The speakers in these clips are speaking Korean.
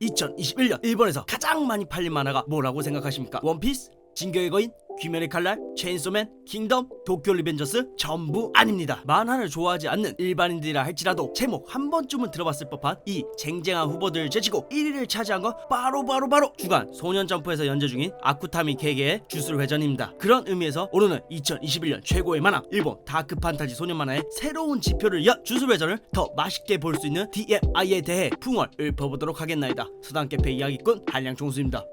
2021년 일본에서 가장 많이 팔린 만화가 뭐라고 생각하십니까? 원피스? 진격의 거인? 귀멸의 칼날? 체인소맨? 킹덤? 도쿄 리벤져스? 전부 아닙니다. 만화를 좋아하지 않는 일반인들이라 할지라도 제목 한 번쯤은 들어봤을 법한 이 쟁쟁한 후보들을 제치고 1위를 차지한 건 바로 주간 소년점프에서 연재 중인 아쿠타미 게게의 주술회전입니다. 그런 의미에서 오늘은 2021년 최고의 만화 일본 다크 판타지 소년 만화의 새로운 지표를 연 주술회전을 더 맛있게 볼 수 있는 DMI에 대해 풍월 읊어보도록 하겠나이다. 서당캐페 이야기꾼 한량총수입니다.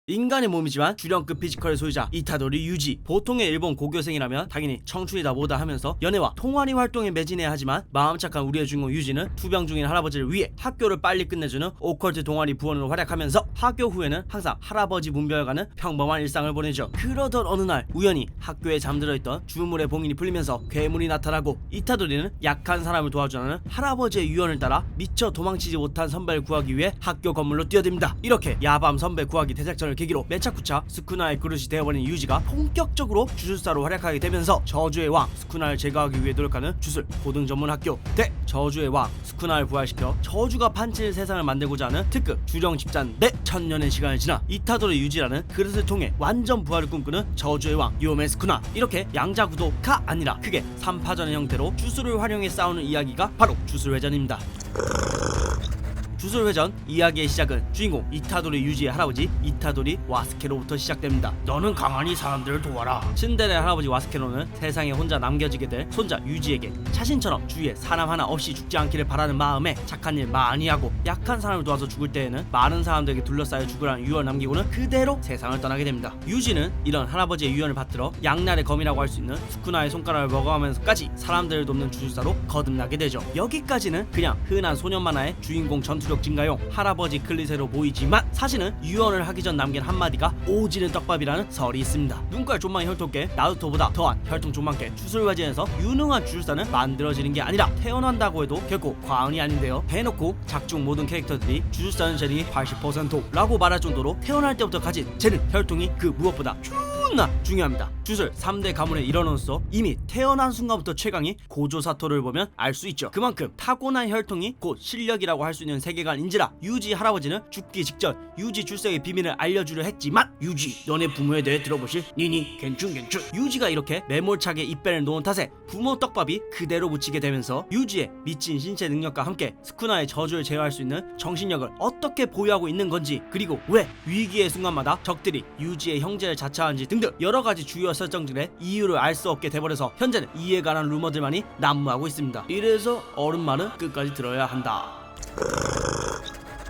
인간의 몸이지만 주령급 피지컬의 소유자 이타도리 유지. 보통의 일본 고교생이라면 당연히 청춘이다 뭐다 하면서 연애와 통화리 활동에 매진해야 하지만 마음 착한 우리의 주인공 유지는 투병 중인 할아버지를 위해 학교를 빨리 끝내주는 오컬트 동아리 부원으로 활약하면서 학교 후에는 항상 할아버지 문별과는 평범한 일상을 보내죠. 그러던 어느 날 우연히 학교에 잠들어 있던 주물의 봉인이 풀리면서 괴물이 나타나고 이타도리는 약한 사람을 도와주는 할아버지의 유언을 따라 미처 도망치지 못한 선배를 구하기 위해 학교 건물로 뛰어듭니다. 이렇게 야밤 선배 구하기 대작전을 계기로 매차쿠차 스쿠나의 그릇이 되어버린 유지가 본격적으로 주술사로 활약하게 되면서 저주의 왕 스쿠나를 제거하기 위해 노력하는 주술 고등 전문 학교 대 저주의 왕 스쿠나를 부활시켜 저주가 판치는 세상을 만들고자 하는 특급 주령 집단 내 천년의 시간을 지나 이타도리 유지라는 그릇을 통해 완전 부활을 꿈꾸는 저주의 왕 요메 스쿠나. 이렇게 양자구도가 아니라 크게 3파전의 형태로 주술을 활용해 싸우는 이야기가 바로 주술회전입니다. 주술회전 이야기의 시작은 주인공 이타도리 유지의 할아버지 이타도리 와스케로부터 시작됩니다. 너는 가만히 사람들을 도와라. 츤데레 할아버지 와스케로는 세상에 혼자 남겨지게 될 손자 유지에게 자신처럼 주위에 사람 하나 없이 죽지 않기를 바라는 마음에 착한 일 많이 하고 약한 사람을 도와서 죽을 때에는 많은 사람들에게 둘러싸여 죽으라는 유언을 남기고는 그대로 세상을 떠나게 됩니다. 유지는 이런 할아버지의 유언을 받들어 양날의 검이라고 할 수 있는 스쿠나의 손가락을 먹어가면서까지 사람들을 돕는 주술사로 거듭나게 되죠. 여기까지는 그냥 흔한 소년 만화의 주인공 전투력 증가용 할아버지 클리셰로 보이지만 사실은 유언을 하기 전 남긴 한마디가 오지는 떡밥이라는 설이 있습니다. 눈깔 존망이 혈통께 나루토보다 더한 혈통 존망께 주술과제에서 유능한 주술사는 만들어지는 게 아니라 태어난다고 해도 결코 과언이 아닌데요. 대놓고 작중 모든 캐릭터들이 주술사는 재능이 80%라고 말할 정도로 태어날 때부터 가진 재능 혈통이 그 무엇보다 존나 중요합니다. 주술 3대 가문의 일원으로서 이미 태어난 순간부터 최강이 고조 사토를 보면 알 수 있죠. 그만큼 타고난 혈통이 곧 실력이라고 할 수 있는 세계관인지라 유지 할아버지는 죽기 직전 유지 출생의 비밀을 알려주려 했지만 유지 너네 부모에 대해 들어보실? 니니 괜춘 유지가 이렇게 매몰차게 입배를 놓은 탓에 부모 떡밥이 그대로 묻히게 되면서 유지의 미친 신체 능력과 함께 스쿠나의 저주를 제어할 수 있는 정신력을 어떻게 보유하고 있는 건지, 그리고 왜 위기의 순간마다 적들이 유지의 형제를 자처하는지 등등 여러가지 주요 설정들의 이유를 알 수 없게 돼버려서 현재는 이에 관한 루머들만이 난무하고 있습니다. 이래서 어른 말은 끝까지 들어야 한다.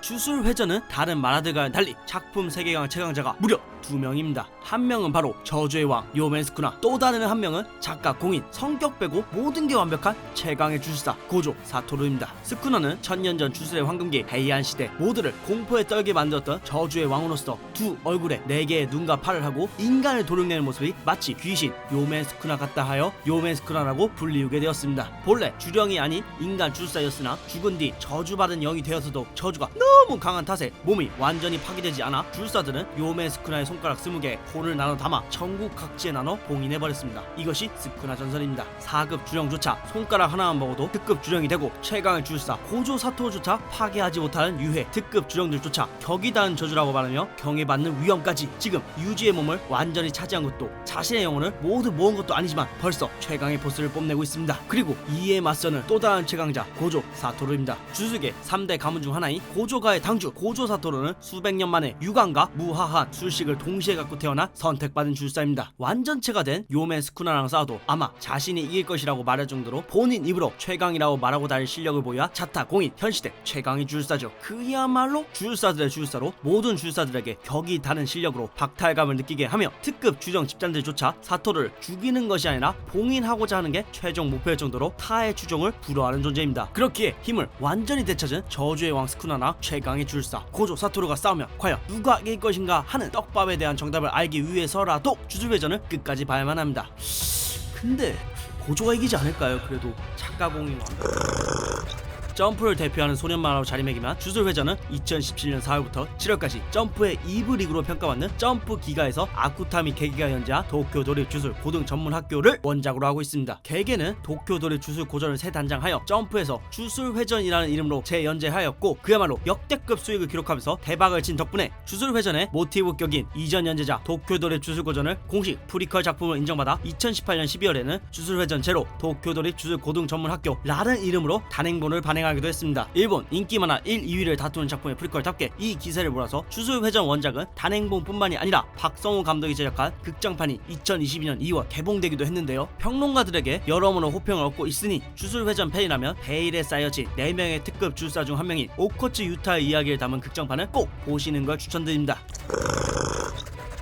주술회전은 다른 만화들과는 달리 작품 세계관 최강자가 무려 2명입니다. 한 명은 바로 저주의 왕 요메 스쿠나, 또 다른 한 명은 작가 공인, 성격 빼고 모든 게 완벽한 최강의 주술사 고조 사토루입니다. 스쿠나는 천년 전 주술의 황금기 헤이안 시대 모두를 공포에 떨게 만들었던 저주의 왕으로서 두 얼굴에 4개의 눈과 팔을 하고 인간을 도륙내는 모습이 마치 귀신 요메 스쿠나 같다 하여 요메 스쿠나라고 불리우게 되었습니다. 본래 주령이 아닌 인간 주술사였으나 죽은 뒤 저주받은 영이 되어서도 저주가 너무 강한 탓에 몸이 완전히 파괴되지 않아 주술사들은 요메 스쿠나의 손가락 20개에 혼을 나눠 담아 전국 각지에 나눠 봉인해버렸습니다. 이것이 스쿠나 전설입니다. 4급 주령조차 손가락 하나만 먹어도 특급 주령이 되고 최강의 주술사 고조 사토조차 파괴하지 못하는 유해 특급 주령들조차 격이 닿은 저주라고 말하며 경애받는 위험까지 지금 유지의 몸을 완전히 차지한 것도 자신의 영혼을 모두 모은 것도 아니지만 벌써 최강의 보스를 뽐내고 있습니다. 그리고 이에 맞서는 또 다른 최강자 고조 사토루입니다. 주술계 3대 가문 중 하나인 고조가의 당주 고조 사토루는 수백 년 만에 유관과 무하한 술식을 동시에 갖고 태어나 선택받은 주술사입니다. 완전체가 된 요메 스쿠나랑 싸워도 아마 자신이 이길 것이라고 말할 정도로 본인 입으로 최강이라고 말하고 다닐 실력을 보여 자타 공인 현시대 최강의 주술사죠. 그야말로 주술사들의 주술사로 모든 주술사들에게 격이 다른 실력으로 박탈감을 느끼게 하며 특급 주령 집단들조차 사토를 죽이는 것이 아니라 봉인하고자 하는 게 최종 목표일 정도로 타의 추종을 불허하는 존재입니다. 그렇기에 힘을 완전히 되찾은 저주의 왕 스쿠나나 최강의 주술사 고조 사토루가 싸우면 과연 누가 이길 것인가 하는 떡밥에 대한 정답을 알기 위해서라도 주술회전을 끝까지 봐야만 합니다. 근데 고조가 이기지 않을까요? 그래도 작가 공인 왕 점프를 대표하는 소년 만화로 자리매김한 주술회전은 2017년 4월부터 7월까지 점프의 2부 리그로 평가받는 점프 기가에서 아쿠타미 개개가 연재한 도쿄도립 주술 고등 전문 학교를 원작으로 하고 있습니다. 개개는 도쿄도립 주술 고전을 새 단장하여 점프에서 주술회전이라는 이름으로 재연재하였고 그야말로 역대급 수익을 기록하면서 대박을 친 덕분에 주술회전의 모티브 격인 이전 연재자 도쿄도립 주술 고전을 공식 프리퀄 작품으로 인정받아 2018년 12월에는 주술회전 제로 도쿄도립 주술 고등 전문 학교라는 이름으로 단행본을 발행하기도 했습니다. 일본 인기 만화 1, 2위를 다투는 작품의 프리퀄답게 이 기세를 몰아서 주술회전 원작은 단행본뿐만이 아니라 박성우 감독이 제작한 극장판이 2022년 2월 개봉되기도 했는데요. 평론가들에게 여러모로 호평을 얻고 있으니 주술회전 팬이라면 베일에 쌓여진 4명의 특급 주술사 중 한 명인 오코츠 유타의 이야기를 담은 극장판을 꼭 보시는 걸 추천드립니다.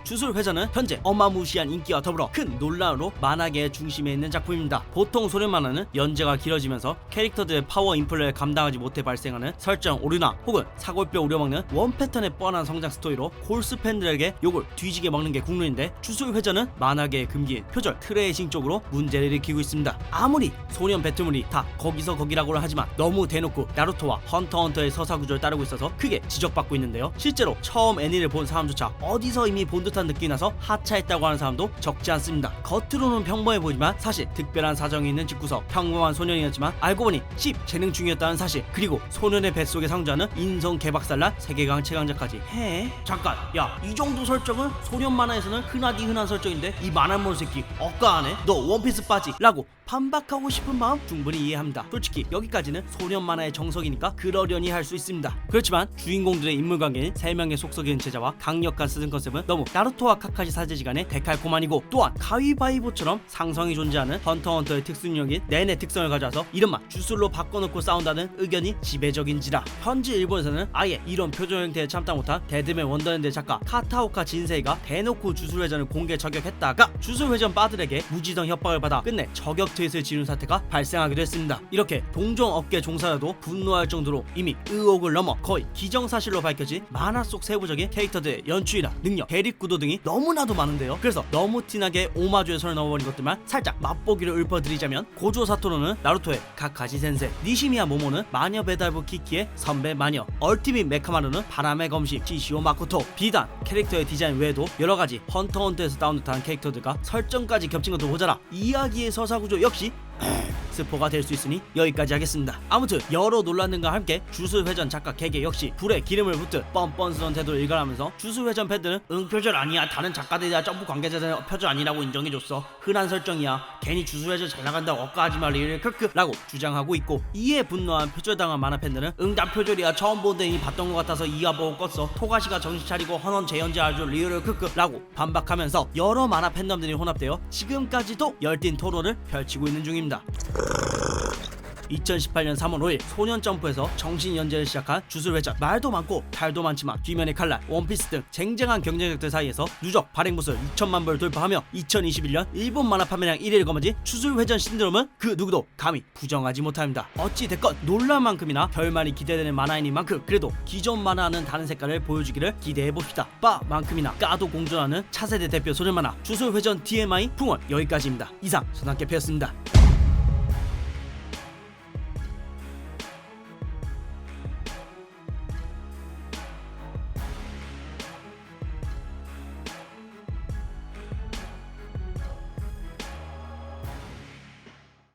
주술회전은 현재 어마무시한 인기와 더불어 큰 논란으로 만화계의 중심에 있는 작품입니다. 보통 소년 만화는 연재가 길어지면서 캐릭터들의 파워 인플레를 감당하지 못해 발생하는 설정 오류나 혹은 사골뼈 우려먹는 원 패턴의 뻔한 성장 스토리로 골수 팬들에게 욕을 뒤지게 먹는 게 국룰인데 주술회전은 만화계의 금기인 표절 트레이싱 쪽으로 문제를 일으키고 있습니다. 아무리 소년 배틀물이 다 거기서 거기라고는 하지만 너무 대놓고 나루토와 헌터헌터의 서사 구조를 따르고 있어서 크게 지적받고 있는데요. 실제로 처음 애니를 본 사람조차 어디서 이미 본 듯한 느낌이 나서 하차했다고 하는 사람도 적지 않습니다. 겉으로는 평범해 보이지만 사실 특별한 사정이 있는 집구석 평범한 소년이었지만 알고 보니 씹 재능충이었다는 사실 그리고 소년의 뱃속에 상주하는 인성 개박살난 세계관 최강자까지 해? 잠깐 야 이 정도 설정은 소년 만화에서는 흔하디 흔한 설정인데 이 만화몬 새끼 억까하네 너 원피스 빠지 라고 반박하고 싶은 마음 충분히 이해합니다. 솔직히 여기까지는 소년 만화의 정석이니까 그러려니 할 수 있습니다. 그렇지만 주인공들의 인물관계인 3명의 속썩이는 제자와 강력한 스승 컨셉은 너무 나루토와 카카시 사제지간의 데칼코만이고 또한 가위바위보처럼 상성이 존재하는 헌터헌터의 특수능력인 넨의 특성을 가져와서 이름만 주술로 바꿔놓고 싸운다는 의견이 지배적인지라 현지 일본에서는 아예 이런 표정 형태에 참다 못한 데드맨 원더랜드 작가 카타오카 진세이가 대놓고 주술회전을 공개 저격했다가 주술회전 빠들에게 무지성 협박을 받아 끝내 저격 트윗을 지른 사태가 발생하기도 했습니다. 이렇게 동종업계 종사자도 분노할 정도로 이미 의혹을 넘어 거의 기정사실로 밝혀진 만화 속 세부적인 캐릭터들의 연출이나 능력, 대립구도 등이 너무나도 많은데요. 그래서 너무 티나게 오마주에 선을 넘어버린 것들만 살짝 맛보기를 읊어드리자면 고조 사토로는 나루토의 카카시 센세, 니시미야 모모는 마녀 배달부 키키의 선배 마녀, 얼티밋 메카마루는 바람의 검심 치시오 마코토, 비단 캐릭터의 디자인 외에도 여러가지 헌터헌터에서 따온 듯한 캐릭터들과 설정까지 겹친 것도 모자라 이야기의 서사구조 역시 스포가 될 수 있으니 여기까지 하겠습니다. 아무튼 여러 논란들과 함께 주술회전 작가 개개 역시 불에 기름을 붓듯 뻔뻔스러운 태도를 일관하면서 주술회전 팬들은 응 표절 아니야 다른 작가들이야 점프 관계자들은 표절 아니라고 인정해줬어 흔한 설정이야 괜히 주술회전 잘 나간다고 억까하지 말리를 크크 라고 주장하고 있고 이에 분노한 표절당한 만화 팬들은 응 난 표절이야 처음 본 데니 봤던 것 같아서 이하 보고 껐어 토가시가 정신 차리고 헌원 재연재 알줄 리얼을 크크 라고 반박하면서 여러 만화 팬덤들이 혼합되어 지금까지도 열띤 토론을 펼치고 있는 중입니다. 2018년 3월 5일 소년점프에서 정신 연재를 시작한 주술회전 말도 많고 탈도 많지만 뒤면의 칼날, 원피스 등 쟁쟁한 경쟁력들 사이에서 누적 발행 부수 6천만 부를 돌파하며 2021년 일본 만화 판매량 1위를 거머쥔 주술회전 신드롬은 그 누구도 감히 부정하지 못합니다. 어찌됐건 놀랄만큼이나 결말이 기대되는 만화인인 만큼 그래도 기존 만화와는 다른 색깔을 보여주기를 기대해봅시다. 빠만큼이나 까도 공존하는 차세대 대표 소년 만화 주술회전 TMI 풍월 여기까지입니다. 이상 손학개표였습니다.